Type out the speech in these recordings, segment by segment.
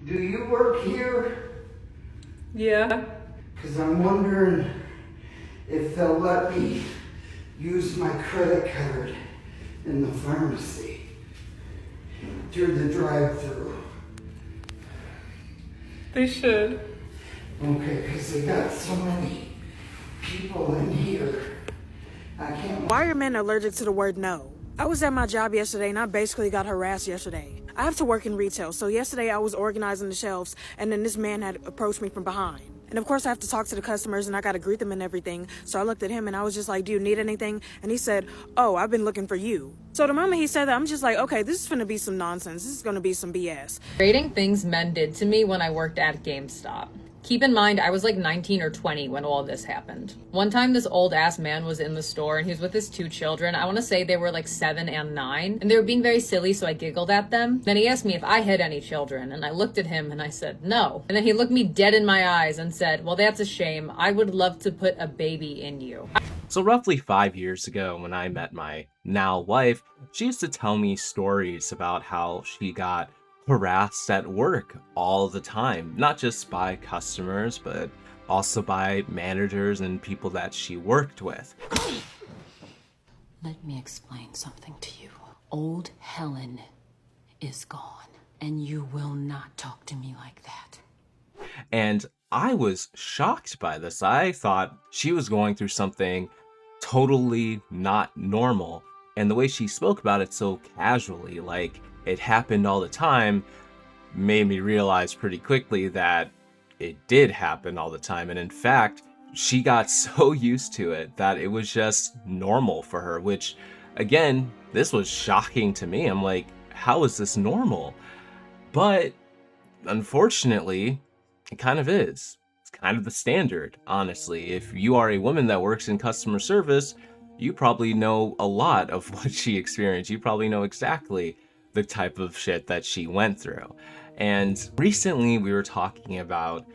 Do you work here? Yeah. Because I'm wondering if they'll let me use my credit card in the pharmacy through the drive-thru. They should. Okay, because they got so many people in here. I can't. Why are men allergic to the word no? I was at my job yesterday and I basically got harassed yesterday. I have to work in retail, so yesterday I was organizing the shelves and then this man had approached me from behind. And of course I have to talk to the customers and I gotta greet them and everything. So I looked at him and I was just like, do you need anything? And he said, oh, I've been looking for you. So the moment he said that, I'm just like, okay, this is gonna be some nonsense. This is gonna be some BS. Rating things men did to me when I worked at GameStop. Keep in mind, I was like 19 or 20 when all this happened. One time, this old ass man was in the store and he was with his 2 children. I want to say they were like 7 and 9, and they were being very silly, so I giggled at them. Then he asked me if I had any children, and I looked at him and I said, no. And then he looked me dead in my eyes and said, well, that's a shame. I would love to put a baby in you. So roughly 5 years ago, when I met my now wife, she used to tell me stories about how she got harassed at work all the time, not just by customers, but also by managers and people that she worked with. Let me explain something to you. Old Helen is gone, and you will not talk to me like that. And I was shocked by this. I thought she was going through something totally not normal. And the way she spoke about it so casually, like it happened all the time, made me realize pretty quickly that it did happen all the time. And in fact, she got so used to it that it was just normal for her, which again, this was shocking to me. I'm like, how is this normal? But unfortunately, it kind of is. It's kind of the standard, honestly. If you are a woman that works in customer service, you probably know a lot of what she experienced. You probably know exactly the type of shit that she went through. And recently we were talking about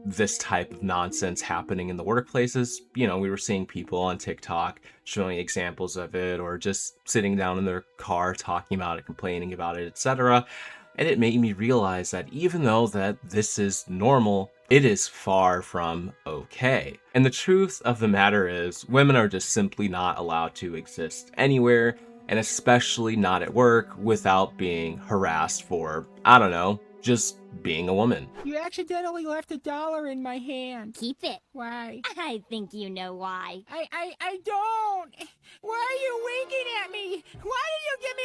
this type of nonsense happening in the workplaces. You know, we were seeing people on TikTok showing examples of it, or just sitting down in their car talking about it, complaining about it, etc. And it made me realize that even though that this is normal, it is far from okay. And the truth of the matter is, women are just simply not allowed to exist anywhere, and especially not at work, without being harassed for, I don't know, just being a woman. You accidentally left $1 in my hand. Keep it. Why? I think you know why. I don't. Why are you winking at me? Why did you give me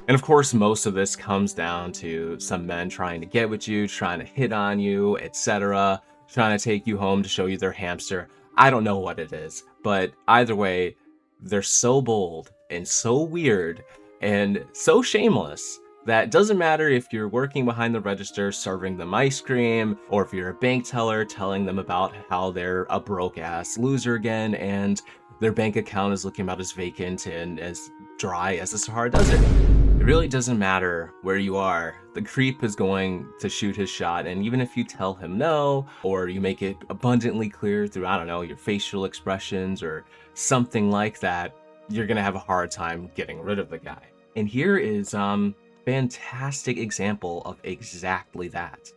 $1? And of course, most of this comes down to some men trying to get with you, trying to hit on you, etc., trying to take you home to show you their hamster. I don't know what it is, but either way, they're so bold and so weird and so shameless that it doesn't matter if you're working behind the register serving them ice cream, or if you're a bank teller telling them about how they're a broke ass loser again and their bank account is looking about as vacant and as dry as the Sahara Desert. It really doesn't matter where you are. The creep is going to shoot his shot, and even if you tell him no, or you make it abundantly clear through, I don't know, your facial expressions or something like that, you're gonna have a hard time getting rid of the guy. And here is fantastic example of exactly that.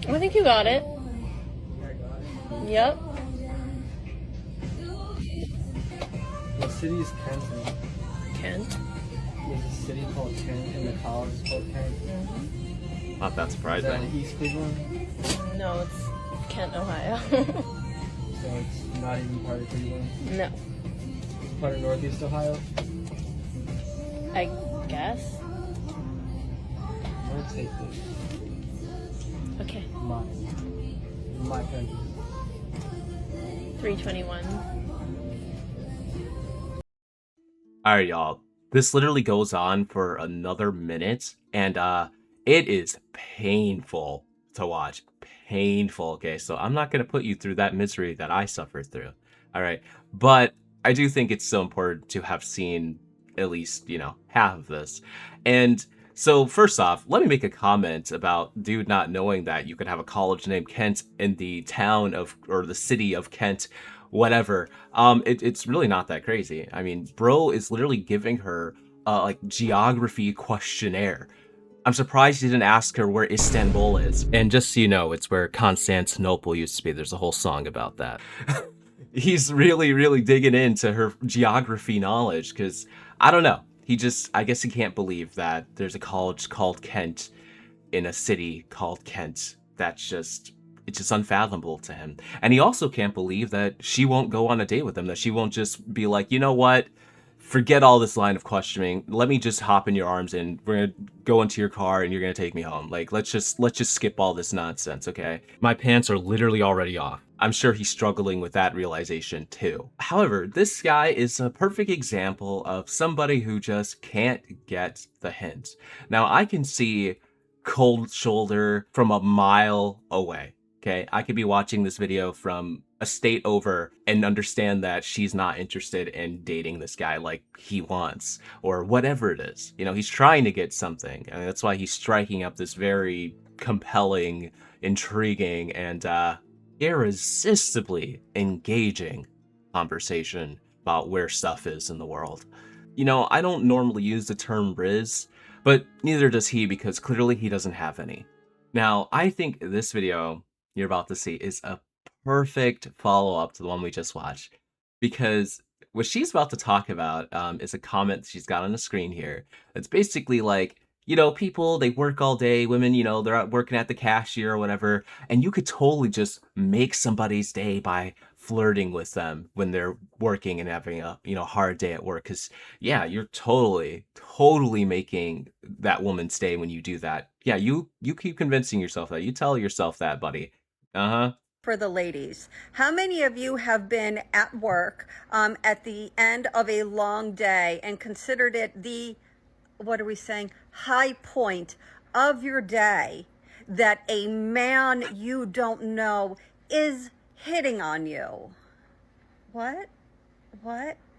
I think you got it. Yep. What city is Kent in? Kent. There's a city called Kent, and the college is called Kent. Not that Is surprising. that in East Cleveland? No, it's Kent, Ohio. So it's not even part of Cleveland? No. It's part of Northeast Ohio? I guess. I'm gonna take this. Okay. My country. 321. Alright, y'all. This literally goes on for another minute, and it is painful to watch. Painful, okay? So I'm not going to put you through that misery that I suffered through. All right. But I do think it's so important to have seen at least, half of this. And so first off, let me make a comment about dude not knowing that you could have a college named Kent in the town of, or the city of Kent, whatever. It's really not that crazy. I mean, bro is literally giving her like geography questionnaire. I'm surprised he didn't ask her where Istanbul is. And just so you know, it's where Constantinople used to be. There's a whole song about that. He's really, really digging into her geography knowledge because, I don't know, I guess he can't believe that there's a college called Kent in a city called Kent. It's just unfathomable to him. And he also can't believe that she won't go on a date with him, that she won't just be like, you know what? Forget all this line of questioning. Let me just hop in your arms and we're gonna go into your car and you're gonna take me home. Like, let's just skip all this nonsense, okay? My pants are literally already off. I'm sure he's struggling with that realization too. However, this guy is a perfect example of somebody who just can't get the hint. Now, I can see cold shoulder from a mile away. Okay, I could be watching this video from a state over and understand that she's not interested in dating this guy like he wants or whatever it is. He's trying to get something. And that's why he's striking up this very compelling, intriguing, and irresistibly engaging conversation about where stuff is in the world. I don't normally use the term Riz, but neither does he because clearly he doesn't have any. Now, I think this video you're about to see is a perfect follow-up to the one we just watched, because what she's about to talk about is a comment she's got on the screen here. It's basically like, people, they work all day, women, they're out working at the cashier or whatever, and you could totally just make somebody's day by flirting with them when they're working and having a hard day at work, because yeah, you're totally making that woman's day when you do that. Yeah, you keep convincing yourself that. You tell yourself that, buddy. For the ladies, how many of you have been at work at the end of a long day and considered it the, what are we saying, high point of your day that a man you don't know is hitting on you? What?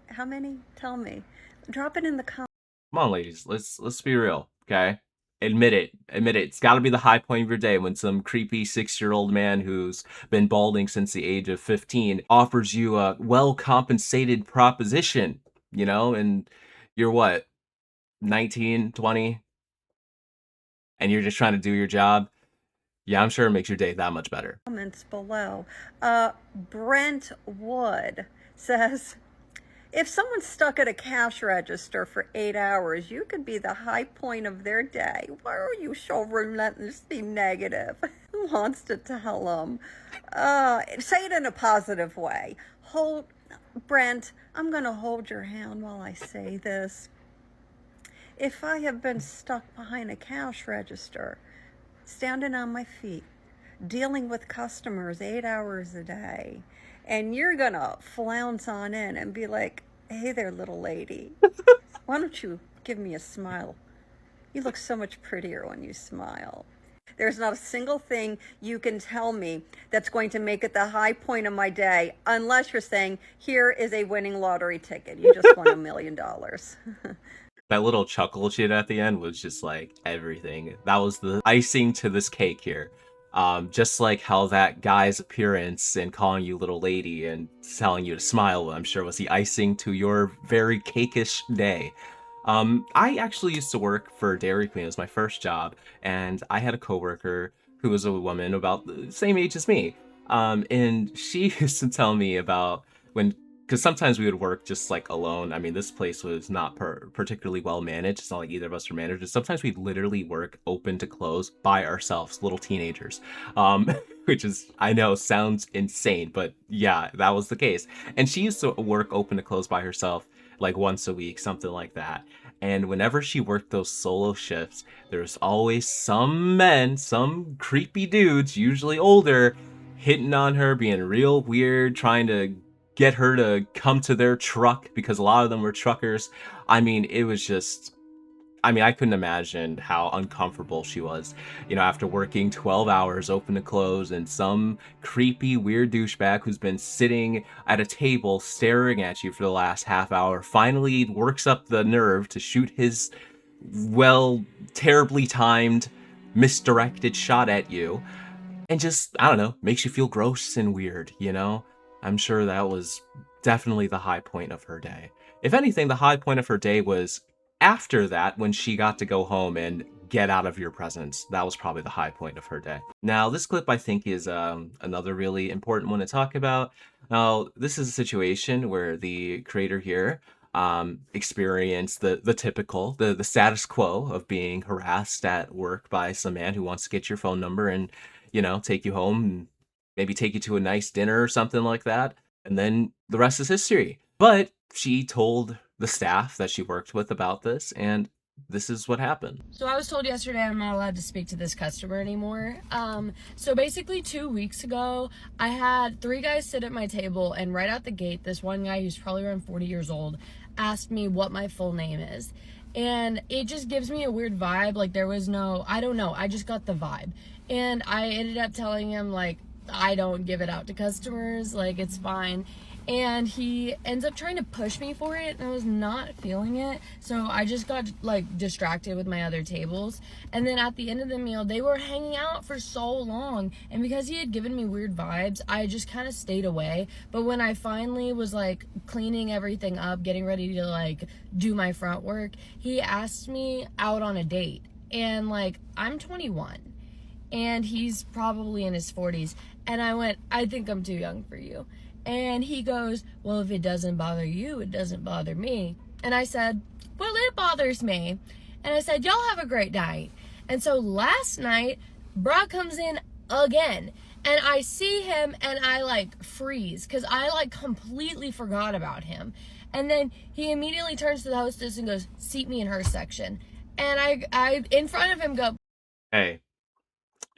How many? Tell me. Drop it in the comments. Come on, ladies, let's be real, okay? Admit it. It's got to be the high point of your day when some creepy 6-year-old man who's been balding since the age of 15 offers you a well-compensated proposition, and you're what, 19, 20, and you're just trying to do your job. Yeah, I'm sure it makes your day that much better. Comments below. Brent Wood says, if someone's stuck at a cash register for 8 hours, you could be the high point of their day. Why are you so relentlessly negative? Who wants to tell them? Say it in a positive way. Brent, I'm going to hold your hand while I say this. If I have been stuck behind a cash register, standing on my feet, dealing with customers 8 hours a day, and you're gonna flounce on in and be like, hey there, little lady, why don't you give me a smile? You look so much prettier when you smile. There's not a single thing you can tell me that's going to make it the high point of my day, unless you're saying, here is a winning lottery ticket. You just won $1 million. That little chuckle she did at the end was just like everything. That was the icing to this cake here. Just like how that guy's appearance and calling you little lady and telling you to smile, I'm sure was the icing to your very cakeish day. I actually used to work for Dairy Queen as my first job, and I had a coworker who was a woman about the same age as me. And she used to tell me about because sometimes we would work just like alone. I mean, this place was not particularly well managed. It's not like either of us were managers. Sometimes we'd literally work open to close by ourselves, little teenagers, which is, I know, sounds insane, but yeah, that was the case. And she used to work open to close by herself like once a week, something like that. And whenever she worked those solo shifts, there's always some men, some creepy dudes, usually older, hitting on her, being real weird, trying to get her to come to their truck because a lot of them were truckers. I mean, it was just, I mean, I couldn't imagine how uncomfortable she was, after working 12 hours open to close, and some creepy, weird douchebag who's been sitting at a table staring at you for the last half hour finally works up the nerve to shoot his, well, terribly timed, misdirected shot at you, and just, I don't know, makes you feel gross and weird. I'm sure that was definitely the high point of her day. If anything, the high point of her day was after that, when she got to go home and get out of your presence. That was probably the high point of her day. Now, this clip, I think, is another really important one to talk about. Now, this is a situation where the creator here experienced the typical, the status quo of being harassed at work by some man who wants to get your phone number and, take you home and maybe take you to a nice dinner or something like that. And then the rest is history. But she told the staff that she worked with about this, and this is what happened. So I was told yesterday I'm not allowed to speak to this customer anymore. So basically 2 weeks ago, I had 3 guys sit at my table, and right out the gate, this one guy who's probably around 40 years old asked me what my full name is. And it just gives me a weird vibe. Like, there was no, I don't know, I just got the vibe. And I ended up telling him, like, I don't give it out to customers, like, it's fine. And he ends up trying to push me for it, and I was not feeling it, so I just got like distracted with my other tables. And then at the end of the meal, they were hanging out for so long, and because he had given me weird vibes, I just kind of stayed away. But when I finally was like cleaning everything up, getting ready to like do my front work, he asked me out on a date. And like, I'm 21 and he's probably in his 40s, and I went, I think I'm too young for you. And he goes, well, if it doesn't bother you, it doesn't bother me. And I said, well, it bothers me. And I said, y'all have a great night. And so last night, Brock comes in again, and I see him and I like freeze, because I like completely forgot about him. And then he immediately turns to the hostess and goes, seat me in her section. And I in front of him go, Hey,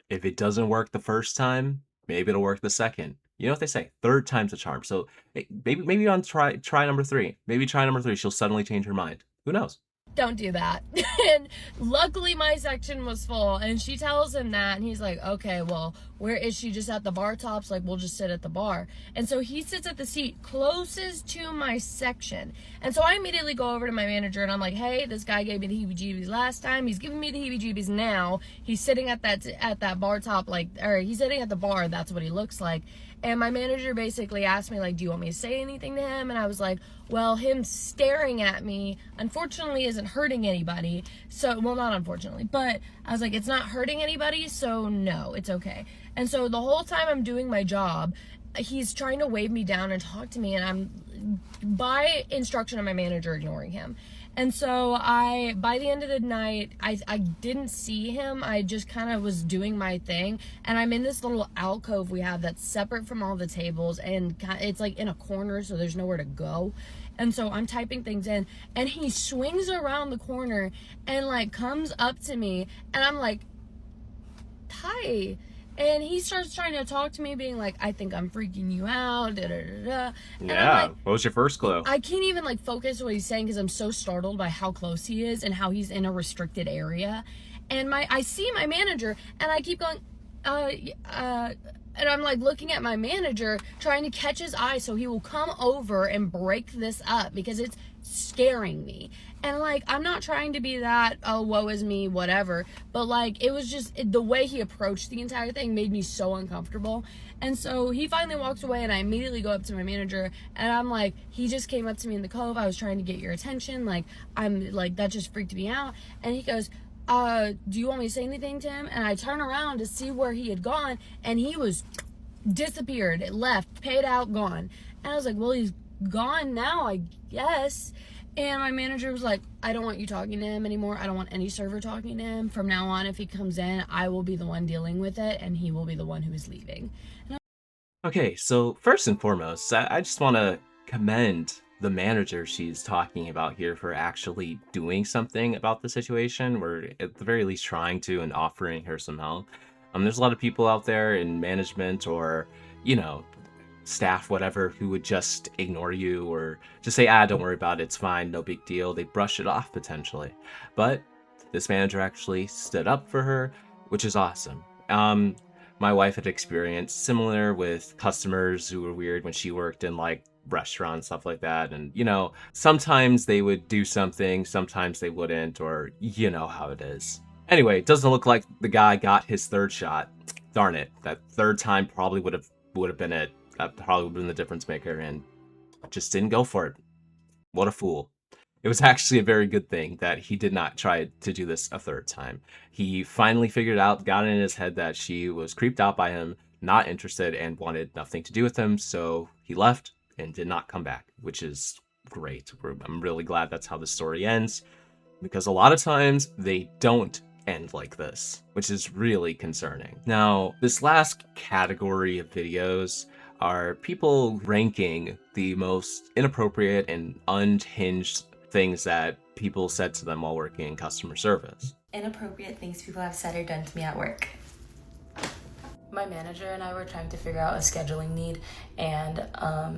if it doesn't work the first time, maybe it'll work the second. You know what they say? Third time's a charm. So maybe on try number 3. Maybe try number 3. She'll suddenly change her mind. Who knows? don't do that. And luckily my section was full, and she tells him that, and he's like, okay, well, where is she? Just at the bar tops? Like, we'll just sit at the bar. And so he sits at the seat closest to my section. And so I immediately go over to my manager and I'm like, hey, this guy gave me the heebie-jeebies last time. He's giving me the heebie-jeebies now. He's sitting at that bar top, like, or he's sitting at the bar. That's what he looks like. And my manager basically asked me, like, do you want me to say anything to him? And I was like, well, him staring at me, unfortunately, isn't hurting anybody. So, well, not unfortunately, but I was like, it's not hurting anybody, so no, it's okay. And so the whole time I'm doing my job, he's trying to wave me down and talk to me, and I'm, by instruction of my manager, ignoring him. And so by the end of the night, I didn't see him. I just kind of was doing my thing. And I'm in this little alcove we have that's separate from all the tables. And it's like in a corner, so there's nowhere to go. And so I'm typing things in. And he swings around the corner and like comes up to me. And I'm like, hi. And he starts trying to talk to me, being like, I think I'm freaking you out, da-da-da-da. And yeah, like, what was your first clue? I can't even like focus what he's saying because I'm so startled by how close he is and how he's in a restricted area. And I see my manager, and I keep going, and I'm like looking at my manager, trying to catch his eye so he will come over and break this up because it's scaring me. And like, I'm not trying to be that, oh, woe is me, whatever. But like, it was just, the way he approached the entire thing made me so uncomfortable. And so he finally walks away, and I immediately go up to my manager, and I'm like, he just came up to me in the cove. I was trying to get your attention. Like, I'm like, that just freaked me out. And he goes, do you want me to say anything to him? And I turn around to see where he had gone, and he was disappeared, left, paid out, gone. And I was like, well, he's gone now, I guess. And my manager was like, I don't want you talking to him anymore. I don't want any server talking to him. From now on, if he comes in, I will be the one dealing with it, and he will be the one who is leaving. Okay, so first and foremost, I just want to commend the manager she's talking about here for actually doing something about the situation, or at the very least trying to and offering her some help. There's a lot of people out there in management or, you know, staff, whatever, who would just ignore you or just say, don't worry about it, it's fine, no big deal. They brush it off potentially. But This manager actually stood up for her, which is awesome. My wife had experienced similar with customers who were weird when she worked in like restaurants, stuff like that. And, you know, sometimes they would do something, sometimes they wouldn't, or you know how it is. Anyway, it doesn't look like the guy got his third shot. Darn it. That third time probably would have been it. That probably would have been the difference maker, and just didn't go for it. What a fool. It was actually a very good thing that he did not try to do this a third time. He finally figured out, got it in his head that she was creeped out by him, not interested, and wanted nothing to do with him, so he left and did not come back, which is great. I'm really glad that's how the story ends, because a lot of times they don't end like this, which is really concerning. Now, this last category of videos are people ranking the most inappropriate and unhinged things that people said to them while working in customer service. Inappropriate things people have said or done to me at work. My manager and I were trying to figure out a scheduling need, and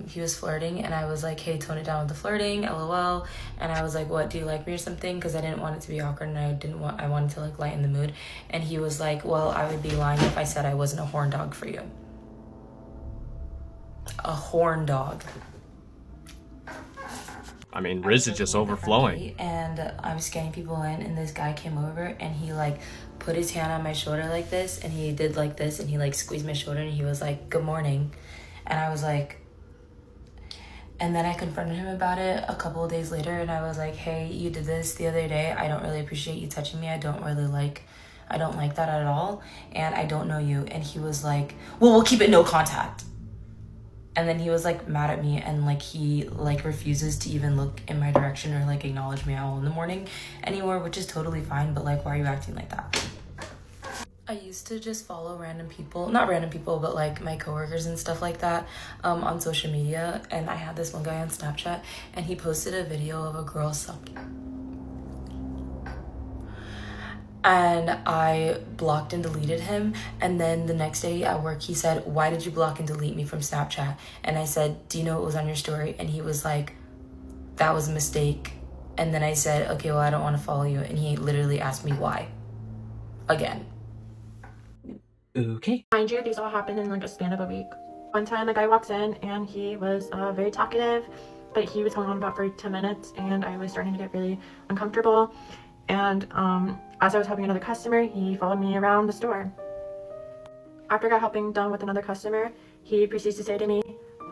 he was flirting, and I was like, hey, tone it down with the flirting, lol. And I was like, what, do you like me or something? Because I didn't want it to be awkward, and I wanted to like lighten the mood. And he was like, well, I would be lying if I said I wasn't a horn dog for you. A horn dog. I mean, Riz is just overflowing. And I was scanning people in, and this guy came over, and he like put his hand on my shoulder like this, and he did like this, and he like squeezed my shoulder, and he was like, good morning. And I was like, and then I confronted him about it a couple of days later, and I was like, hey, you did this the other day. I don't really appreciate you touching me. I don't like that at all, and I don't know you. And he was like, well, we'll keep it no contact. And then he was like mad at me, and like he like refuses to even look in my direction or like acknowledge me at all in the morning anymore, which is totally fine, but like, why are you acting like that? I used to just follow random people, not random people, but like my coworkers and stuff like that on social media. And I had this one guy on Snapchat, and he posted a video of a girl sucking. And I blocked and deleted him. And then the next day at work, he said, why did you block and delete me from Snapchat? And I said, do you know what was on your story? And he was like, that was a mistake. And then I said, okay, well, I don't want to follow you. And he literally asked me why. Again. Okay. Mind you, these all happened in like a span of a week. One time a guy walks in, and he was very talkative, but he was going on about for 10 minutes, and I was starting to get really uncomfortable. And as I was helping another customer, he followed me around the store. After I got helping done with another customer, he proceeds to say to me,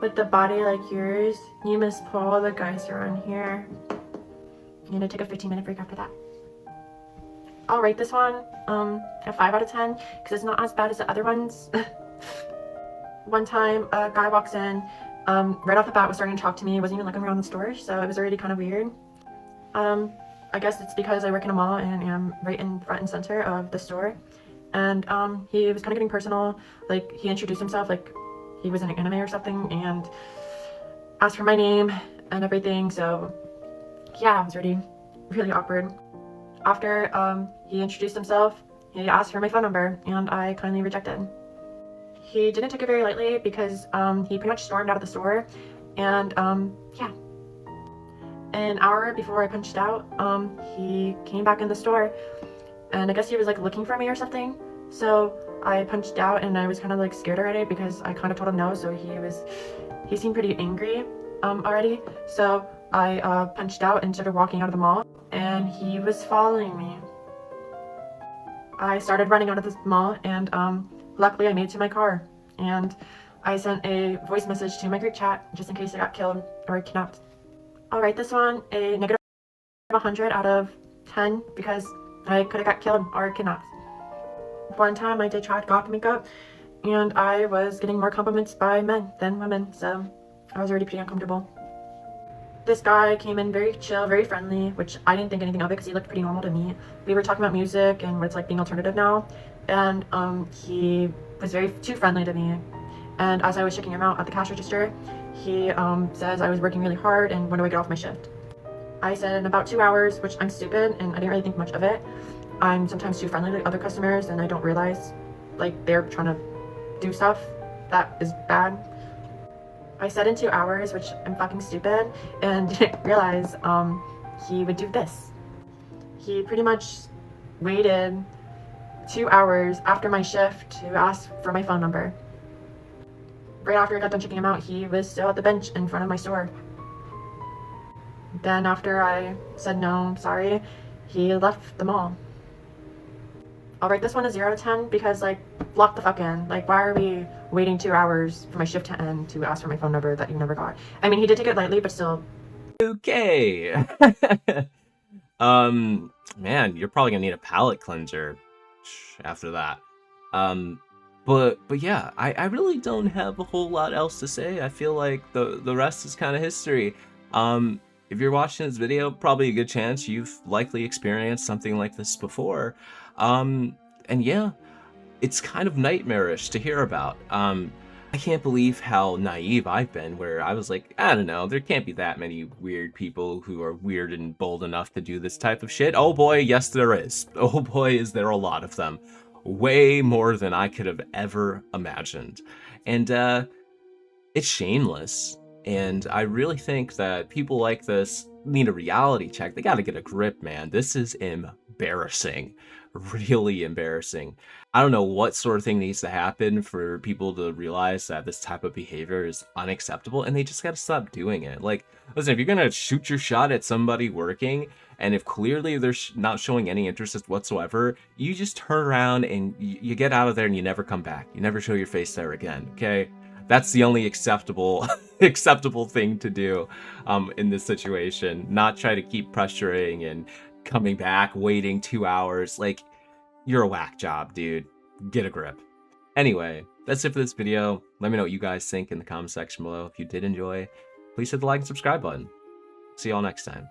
with a body like yours, you must pull the guys around here. I'm gonna take a 15-minute break after that. I'll rate this one a 5 out of 10 because it's not as bad as the other ones. One time a guy walks in, right off the bat was starting to talk to me, wasn't even looking around the store, so it was already kind of weird. I guess it's because I work in a mall and am right in front and center of the store. And he was kind of getting personal. Like, he introduced himself like he was in an anime or something, and asked for my name and everything. So yeah, it was really awkward. After he introduced himself, he asked for my phone number, and I kindly rejected. He didn't take it very lightly because he pretty much stormed out of the store. And yeah. An hour before I punched out, he came back in the store, and I guess he was like looking for me or something. So I punched out, and I was kind of like scared already because I kind of told him no. So he seemed pretty angry already. So I punched out and started walking out of the mall, and he was following me. I started running out of the mall, and luckily I made it to my car, and I sent a voice message to my group chat just in case I got killed or kidnapped. I'll rate this one a negative 100 out of 10 because I could have got killed or kidnapped. One time I did try goth makeup, and I was getting more compliments by men than women, so I was already pretty uncomfortable. This guy came in very chill, very friendly, which I didn't think anything of it because he looked pretty normal to me. We were talking about music and what it's like being alternative now, and he was too friendly to me. And as I was checking him out at the cash register, he says I was working really hard and when do I get off my shift? I said in about 2 hours, which I'm stupid and I didn't really think much of it. I'm sometimes too friendly to other customers and I don't realize like they're trying to do stuff that is bad. I said in 2 hours, which I'm fucking stupid, and didn't realize he would do this. He pretty much waited 2 hours after my shift to ask for my phone number. Right after I got done checking him out, he was still at the bench in front of my store. Then after I said no, I'm sorry, he left the mall. I'll rate this one a 0 out of 10 because, like, lock the fuck in. Like, why are we waiting 2 hours for my shift to end to ask for my phone number that you never got? I mean, he did take it lightly, but still. Okay. Man, you're probably gonna need a palate cleanser after that. But yeah, I really don't have a whole lot else to say. I feel like the rest is kind of history. If you're watching this video, probably a good chance you've likely experienced something like this before. And yeah, it's kind of nightmarish to hear about. I can't believe how naive I've been, where I was like, I don't know, there can't be that many weird people who are weird and bold enough to do this type of shit. Oh boy, yes there is. Oh boy, is there a lot of them. Way more than I could have ever imagined. And it's shameless. And I really think that people like this need a reality check. They gotta get a grip, man. This is embarrassing. Really embarrassing. I don't know what sort of thing needs to happen for people to realize that this type of behavior is unacceptable, and they just gotta stop doing it. Like, listen, if you're gonna shoot your shot at somebody working, and if clearly they're not showing any interest whatsoever, you just turn around and you get out of there and you never come back. You never show your face there again, okay? That's the only acceptable thing to do in this situation. Not try to keep pressuring and coming back, waiting 2 hours. Like, you're a whack job, dude. Get a grip. Anyway, that's it for this video. Let me know what you guys think in the comment section below. If you did enjoy, please hit the like and subscribe button. See y'all next time.